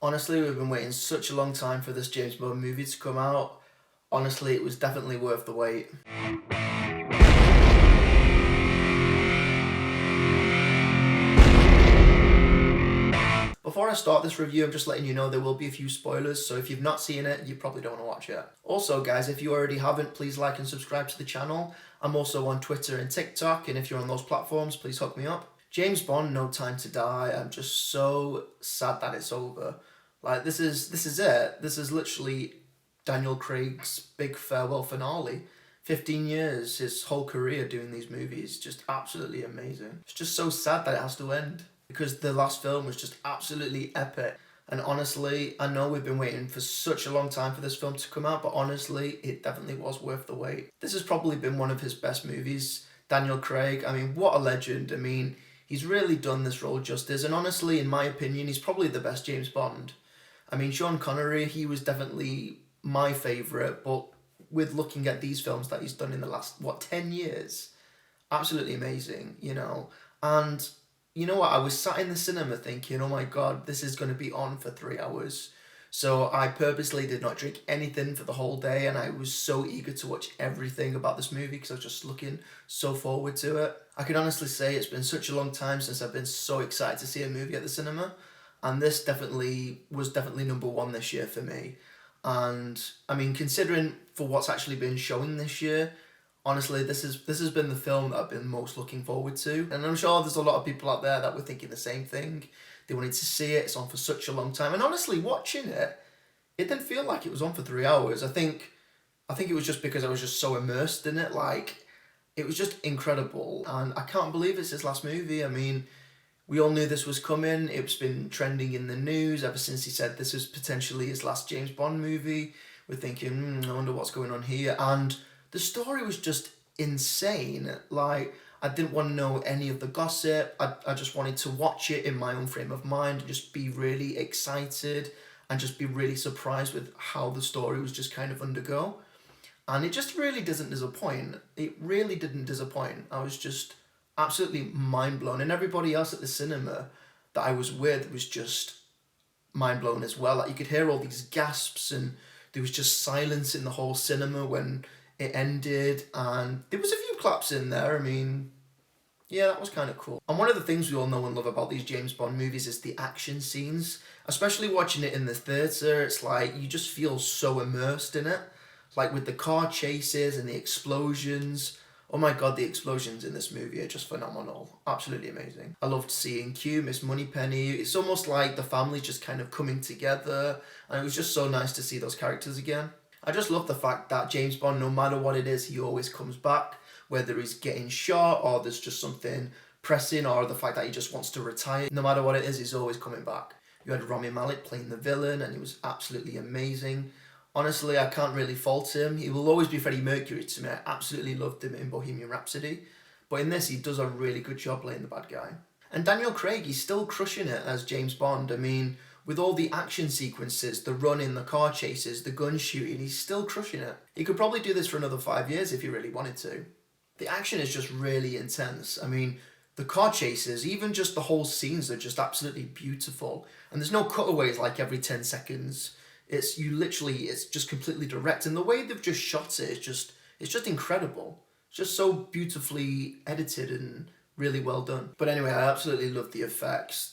Honestly, we've been waiting such a long time for this James Bond movie to come out. Honestly, it was definitely worth the wait. Before I start this review, I'm just letting you know there will be a few spoilers, so if you've not seen it, you probably don't want to watch it. Also, guys, if you already haven't, please like and subscribe to the channel. I'm also on Twitter and TikTok, and if you're on those platforms, please hook me up. James Bond, No Time to Die. I'm just so sad that it's over. Like, this is it. This is literally Daniel Craig's big farewell finale. 15 years, his whole career doing these movies, just absolutely amazing. It's just so sad that it has to end, because the last film was just absolutely epic. And honestly, I know we've been waiting for such a long time for this film to come out, but honestly, it definitely was worth the wait. This has probably been one of his best movies. Daniel Craig, I mean, what a legend. I mean, he's really done this role justice, and honestly, in my opinion, he's probably the best James Bond. I mean, Sean Connery, he was definitely my favourite, but with looking at these films that he's done in the last, 10 years, absolutely amazing, you know. And you know what, I was sat in the cinema thinking, oh my god, this is going to be on for 3 hours. So I purposely did not drink anything for the whole day, and I was so eager to watch everything about this movie because I was just looking so forward to it. I can honestly say it's been such a long time since I've been so excited to see a movie at the cinema, and this was definitely number one this year for me. And I mean, considering for what's actually been showing this year, honestly, this has been the film that I've been most looking forward to. And I'm sure there's a lot of people out there that were thinking the same thing. They wanted to see it. It's on for such a long time. And honestly, watching it, it didn't feel like it was on for 3 hours. I think it was just because I was just so immersed in it. Like, it was just incredible. And I can't believe it's his last movie. I mean, we all knew this was coming. It's been trending in the news ever since he said this was potentially his last James Bond movie. We're thinking, I wonder what's going on here. And the story was just insane. Like, I didn't want to know any of the gossip. I just wanted to watch it in my own frame of mind and just be really excited and just be really surprised with how the story was just kind of undergo. And it just really doesn't disappoint. It really didn't disappoint. I was just absolutely mind blown. And everybody else at the cinema that I was with was just mind blown as well. Like, you could hear all these gasps, and there was just silence in the whole cinema when it ended, and there was a few claps in there. I mean, yeah, that was kind of cool. And one of the things we all know and love about these James Bond movies is the action scenes. Especially watching it in the theatre, it's like you just feel so immersed in it. Like with the car chases and the explosions. Oh my god, the explosions in this movie are just phenomenal. Absolutely amazing. I loved seeing Q, Miss Moneypenny. It's almost like the family just kind of coming together, and it was just so nice to see those characters again. I just love the fact that James Bond, no matter what it is, he always comes back, whether he's getting shot or there's just something pressing, or the fact that he just wants to retire. No matter what it is, he's always coming back. You had Rami Malek playing the villain, and he was absolutely amazing. Honestly, I can't really fault him. He will always be Freddie Mercury to me. I absolutely loved him in Bohemian Rhapsody. But in this, he does a really good job playing the bad guy. And Daniel Craig, he's still crushing it as James Bond. I mean, with all the action sequences, the running, the car chases, the gun shooting, he's still crushing it. He could probably do this for another 5 years if he really wanted to. The action is just really intense. I mean, the car chases, even just the whole scenes are just absolutely beautiful. And there's no cutaways like every 10 seconds. It's just completely direct. And the way they've just shot it, it's just incredible. It's just so beautifully edited and really well done. But anyway, I absolutely loved the effects.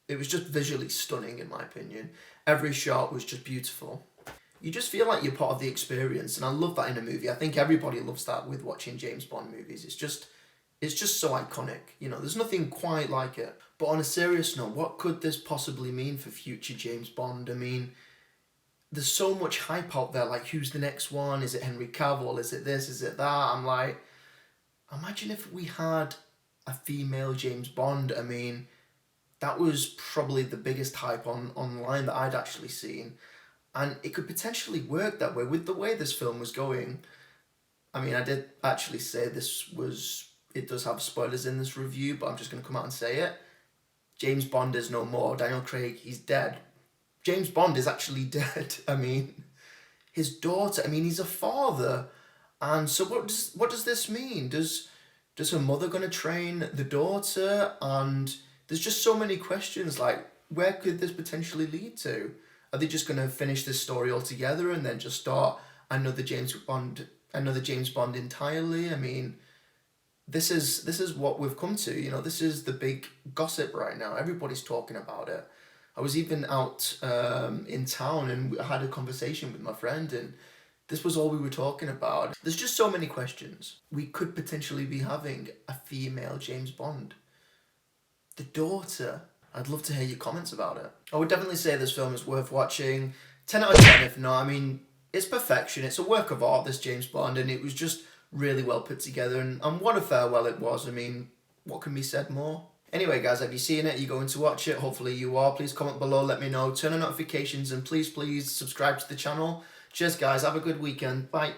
It was just visually stunning, in my opinion. Every shot was just beautiful. You just feel like you're part of the experience, and I love that in a movie. I think everybody loves that with watching James Bond movies. It's just so iconic. You know, there's nothing quite like it. But on a serious note, what could this possibly mean for future James Bond? I mean, there's so much hype out there, like, who's the next one? Is it Henry Cavill? Is it this? Is it that? I'm like, imagine if we had a female James Bond. I mean, that was probably the biggest hype online that I'd actually seen. And it could potentially work that way with the way this film was going. I mean, I did actually say it does have spoilers in this review, but I'm just going to come out and say it. James Bond is no more. Daniel Craig, he's dead. James Bond is actually dead. I mean, his daughter, he's a father. And so what does this mean? Does her mother going to train the daughter? And there's just so many questions, like, where could this potentially lead to? Are they just going to finish this story altogether and then just start another James Bond entirely? I mean, this is what we've come to. You know, this is the big gossip right now. Everybody's talking about it. I was even out in town and I had a conversation with my friend, and this was all we were talking about. There's just so many questions. We could potentially be having a female James Bond. The daughter. I'd love to hear your comments about it. I would definitely say this film is worth watching. 10 out of 10 if not. I mean, it's perfection. It's a work of art, this James Bond, and it was just really well put together. And what a farewell it was. I mean, what can be said more? Anyway, guys, have you seen it? Are you going to watch it? Hopefully you are. Please comment below, let me know. Turn on notifications, and please subscribe to the channel. Cheers, guys. Have a good weekend. Bye.